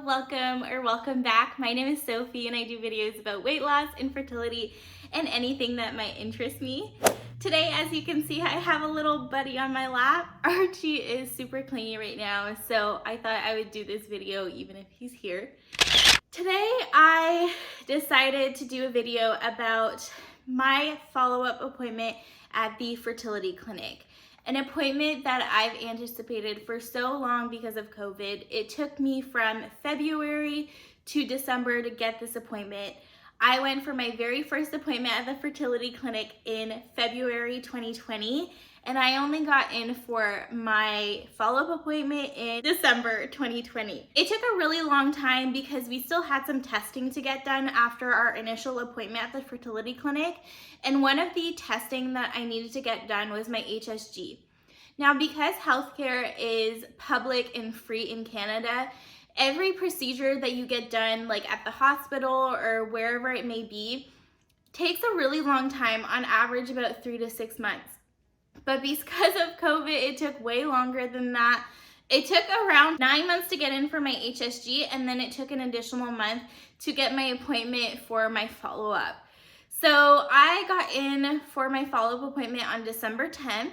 welcome back. My name is Sophie and I do videos about weight loss, infertility, and anything that might interest me. Today, as you can see, I have a little buddy on my lap. Archie is super clingy right now, so I thought I would do this video even if he's here. Today, I decided to do a video about my follow-up appointment at the fertility clinic. An appointment that I've anticipated for so long because of COVID. It took me from February to December to get this appointment. I went for my very first appointment at the fertility clinic in February 2020, and I only got in for my follow-up appointment in December 2020. It took a really long time because we still had some testing to get done after our initial appointment at the fertility clinic, and one of the testing that I needed to get done was my HSG. Now, because healthcare is public and free in Canada, every procedure that you get done, like at the hospital or wherever it may be, takes a really long time, on average about 3 to 6 months. But because of COVID, it took way longer than that. It took around 9 months to get in for my HSG, and then it took an additional month to get my appointment for my follow-up. So I got in for my follow-up appointment on December 10th,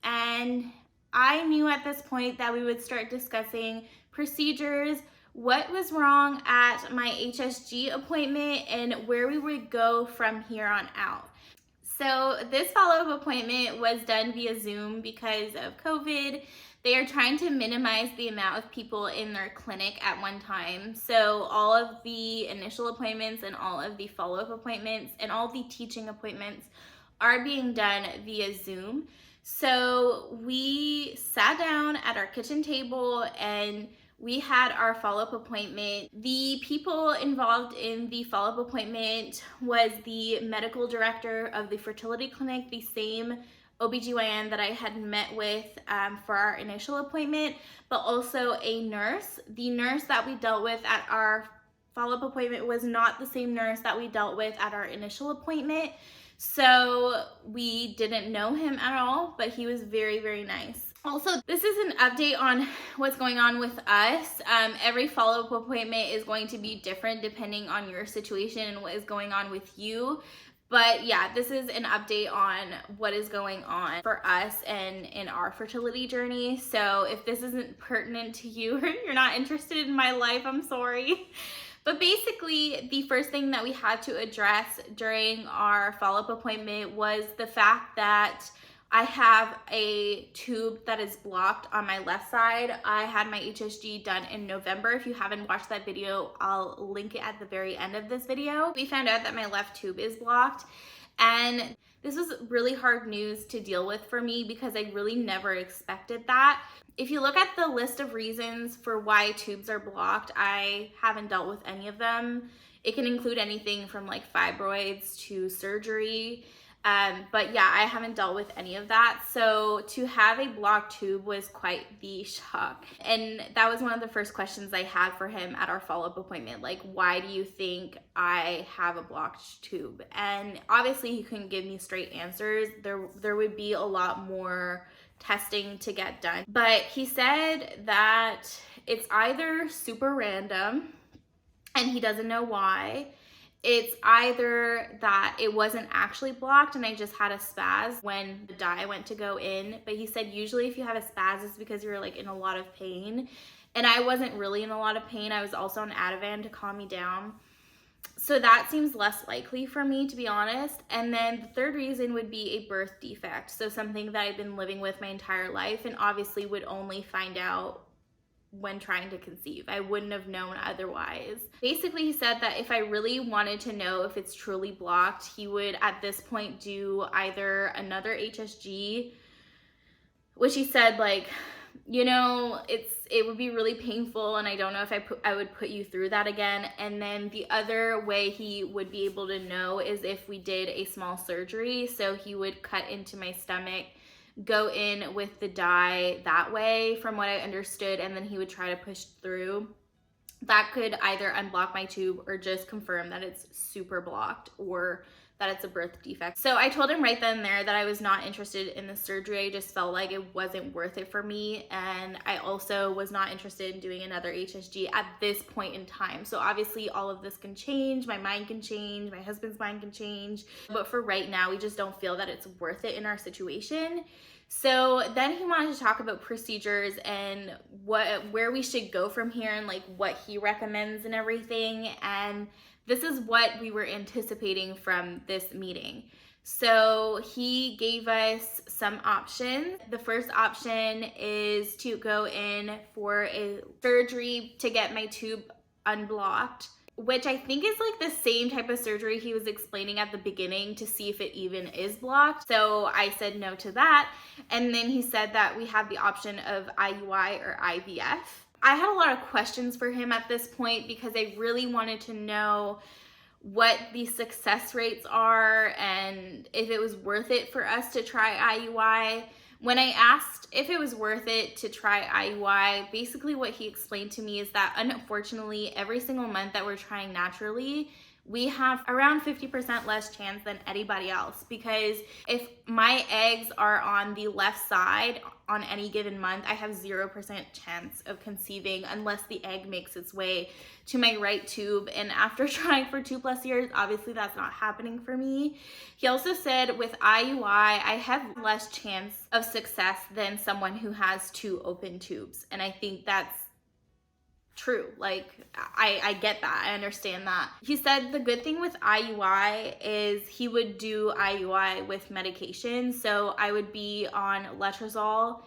and I knew at this point that we would start discussing procedures, what was wrong at my HSG appointment, and where we would go from here on out. So this follow-up appointment was done via Zoom because of COVID. They are trying to minimize the amount of people in their clinic at one time. So all of the initial appointments and all of the follow-up appointments and all the teaching appointments are being done via Zoom. So we sat down at our kitchen table and we had our follow-up appointment. The people involved in the follow-up appointment was the medical director of the fertility clinic, the same OBGYN that I had met with for our initial appointment, but also a nurse. The nurse that we dealt with at our follow-up appointment was not the same nurse that we dealt with at our initial appointment. So we didn't know him at all, but he was very, very nice. Also, this is an update on what's going on with us. Every follow-up appointment is going to be different depending on your situation and what is going on with you. But yeah, this is an update on what is going on for us and in our fertility journey. So if this isn't pertinent to you or you're not interested in my life, I'm sorry. But basically, the first thing that we had to address during our follow-up appointment was the fact that I have a tube that is blocked on my left side. I had my HSG done in November. If you haven't watched that video, I'll link it at the very end of this video. We found out that my left tube is blocked, and this was really hard news to deal with for me because I really never expected that. If you look at the list of reasons for why tubes are blocked, I haven't dealt with any of them. It can include anything from like fibroids to surgery. But yeah, I haven't dealt with any of that. So to have a blocked tube was quite the shock. And that was one of the first questions I had for him at our follow-up appointment. Like, why do you think I have a blocked tube? And obviously he couldn't give me straight answers. There would be a lot more testing to get done. But he said that it's either super random and he doesn't know why. It's either that it wasn't actually blocked and I just had a spaz when the dye went to go in. But he said usually if you have a spaz, it's because you're like in a lot of pain. And I wasn't really in a lot of pain. I was also on Ativan to calm me down. So that seems less likely for me, to be honest. And then the third reason would be a birth defect. So something that I've been living with my entire life and obviously would only find out when trying to conceive. I wouldn't have known otherwise. Basically, he said that if I really wanted to know if it's truly blocked, he would at this point do either another HSG, which he said, like, you know, it would be really painful and I don't know if I would put you through that again. And then the other way he would be able to know is if we did a small surgery. So he would cut into my stomach, go in with the dye that way, from what I understood, and then he would try to push through. That could either unblock my tube or just confirm that it's super blocked or that it's a birth defect. So I told him right then and there that I was not interested in the surgery. I just felt like it wasn't worth it for me. And I also was not interested in doing another HSG at this point in time. So obviously all of this can change. My mind can change. My husband's mind can change. But for right now, we just don't feel that it's worth it in our situation. So then he wanted to talk about procedures and where we should go from here and like what he recommends and everything. And this is what we were anticipating from this meeting. So he gave us some options. The first option is to go in for a surgery to get my tube unblocked, which I think is like the same type of surgery he was explaining at the beginning to see if it even is blocked. So I said no to that. And then he said that we have the option of IUI or IVF. I had a lot of questions for him at this point because I really wanted to know what the success rates are and if it was worth it for us to try IUI. When I asked if it was worth it to try IUI, basically what he explained to me is that unfortunately every single month that we're trying naturally, we have around 50% less chance than anybody else, because if my eggs are on the left side on any given month, I have 0% chance of conceiving unless the egg makes its way to my right tube. And after trying for 2+ years, obviously that's not happening for me. He also said with IUI, I have less chance of success than someone who has 2 open tubes. And I think that's true. Like, I get that. I understand that. He said the good thing with IUI is he would do IUI with medication. So I would be on letrozole,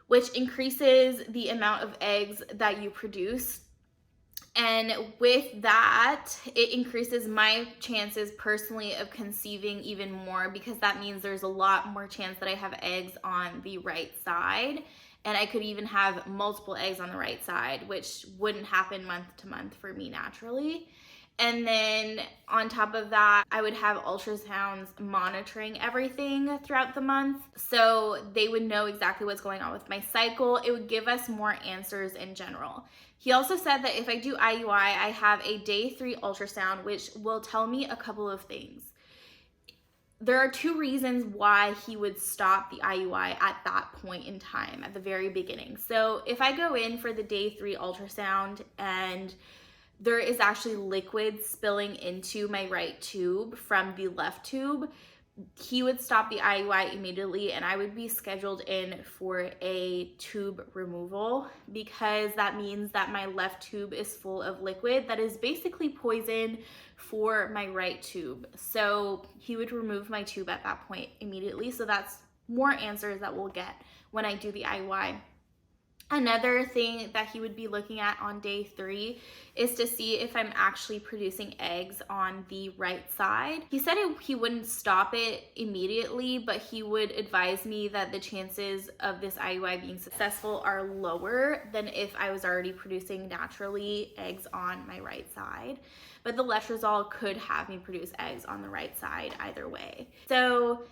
which increases the amount of eggs that you produce. And with that, it increases my chances personally of conceiving even more, because that means there's a lot more chance that I have eggs on the right side. And I could even have multiple eggs on the right side, which wouldn't happen month to month for me naturally. And then on top of that, I would have ultrasounds monitoring everything throughout the month. So they would know exactly what's going on with my cycle. It would give us more answers in general. He also said that if I do IUI, I have a day 3 ultrasound, which will tell me a couple of things. There are 2 reasons why he would stop the IUI at that point in time, at the very beginning. So if I go in for the day 3 ultrasound and there is actually liquid spilling into my right tube from the left tube, he would stop the IUI immediately and I would be scheduled in for a tube removal, because that means that my left tube is full of liquid that is basically poison for my right tube. So he would remove my tube at that point immediately. So that's more answers that we'll get when I do the IUI. Another thing that he would be looking at on day 3 is to see if I'm actually producing eggs on the right side. He said he wouldn't stop it immediately, but he would advise me that the chances of this IUI being successful are lower than if I was already producing naturally eggs on my right side. But the letrozole could have me produce eggs on the right side either way. So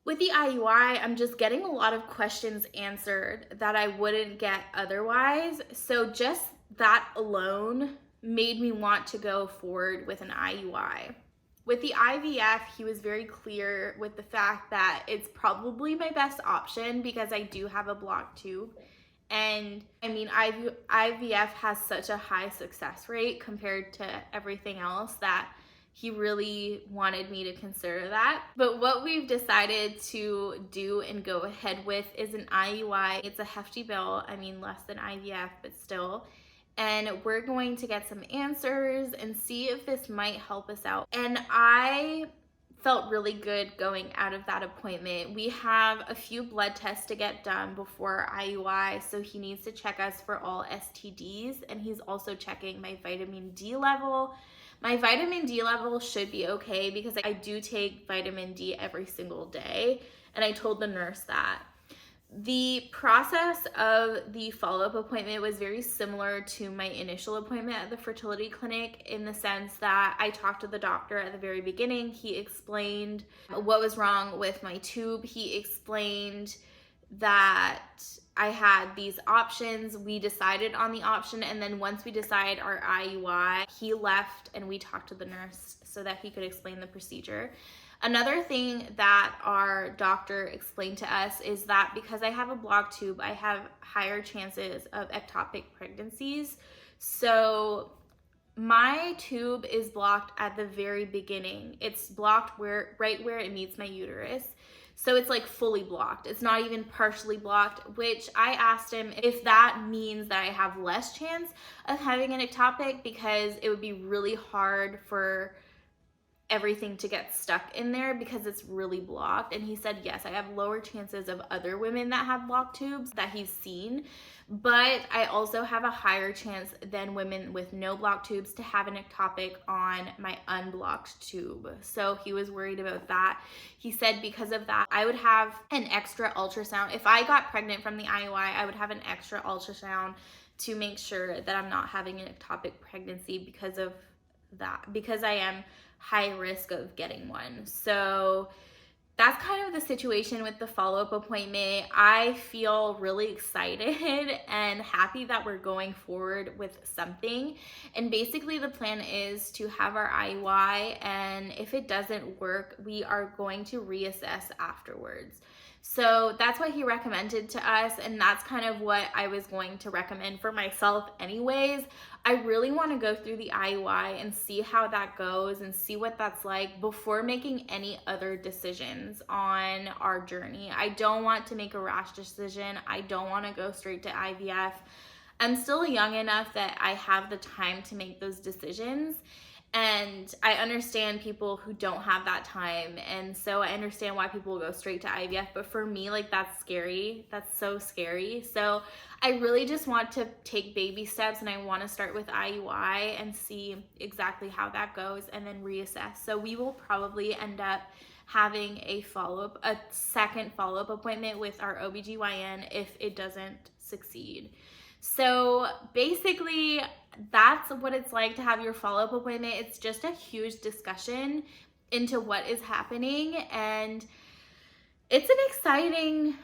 with the IUI, I'm just getting a lot of questions answered that I wouldn't get otherwise. So just that alone made me want to go forward with an IUI. With the IVF, he was very clear with the fact that it's probably my best option because I do have a blocked tube. And I mean, IVF has such a high success rate compared to everything else that he really wanted me to consider that. But what we've decided to do and go ahead with is an IUI. It's a hefty bill. I mean, less than IVF, but still. And we're going to get some answers and see if this might help us out. And I felt really good going out of that appointment. We have a few blood tests to get done before IUI, so he needs to check us for all STDs, and he's also checking my vitamin D level. My vitamin D level should be okay because I do take vitamin D every single day, and I told the nurse that. The process of the follow-up appointment was very similar to my initial appointment at the fertility clinic, in the sense that I talked to the doctor at the very beginning. He explained what was wrong with my tube. He explained that I had these options. We decided on the option, and then once we decided our IUI, he left and we talked to the nurse so that he could explain the procedure. Another thing that our doctor explained to us is that because I have a blocked tube, I have higher chances of ectopic pregnancies. So my tube is blocked at the very beginning. It's blocked right where it meets my uterus. So it's like fully blocked. It's not even partially blocked, which I asked him if that means that I have less chance of having an ectopic, because it would be really hard for everything to get stuck in there because it's really blocked. And he said, yes, I have lower chances of other women that have blocked tubes that he's seen, but I also have a higher chance than women with no blocked tubes to have an ectopic on my unblocked tube. So he was worried about that. He said because of that, I would have an extra ultrasound. If I got pregnant from the IUI, I would have an extra ultrasound to make sure that I'm not having an ectopic pregnancy because of that, because I am high risk of getting one. So that's kind of the situation with the follow-up appointment. I feel really excited and happy that we're going forward with something. And basically the plan is to have our IUI, and if it doesn't work, we are going to reassess afterwards. So that's what he recommended to us, and that's kind of what I was going to recommend for myself anyways. I really want to go through the IUI and see how that goes and see what that's like before making any other decisions on our journey. I don't want to make a rash decision. I don't want to go straight to IVF. I'm still young enough that I have the time to make those decisions. And I understand people who don't have that time. And so I understand why people go straight to IVF. But for me, like, that's scary. That's so scary. So I really just want to take baby steps, and I want to start with IUI and see exactly how that goes and then reassess. So we will probably end up having a second follow-up appointment with our OBGYN if it doesn't succeed. So basically, that's what it's like to have your follow-up appointment. It's just a huge discussion into what is happening, and it's an exciting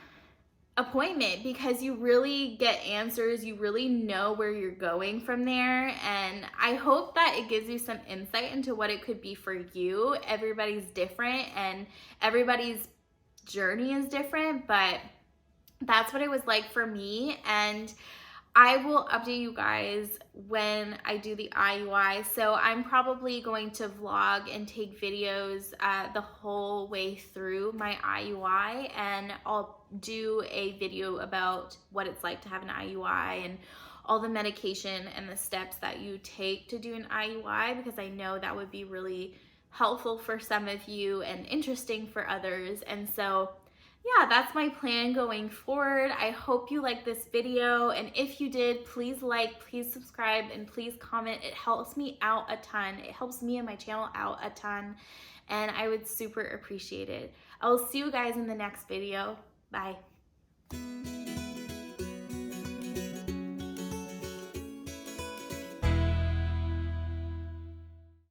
appointment because you really get answers. You really know where you're going from there, and I hope that it gives you some insight into what it could be for you. Everybody's different and everybody's journey is different, but that's what it was like for me, and I will update you guys when I do the IUI. So I'm probably going to vlog and take videos the whole way through my IUI, and I'll do a video about what it's like to have an IUI and all the medication and the steps that you take to do an IUI, because I know that would be really helpful for some of you and interesting for others. And so yeah, that's my plan going forward. I hope you liked this video, and if you did, please like, please subscribe, and please comment. It helps me out a ton. It helps me and my channel out a ton, and I would super appreciate it. I will see you guys in the next video. Bye.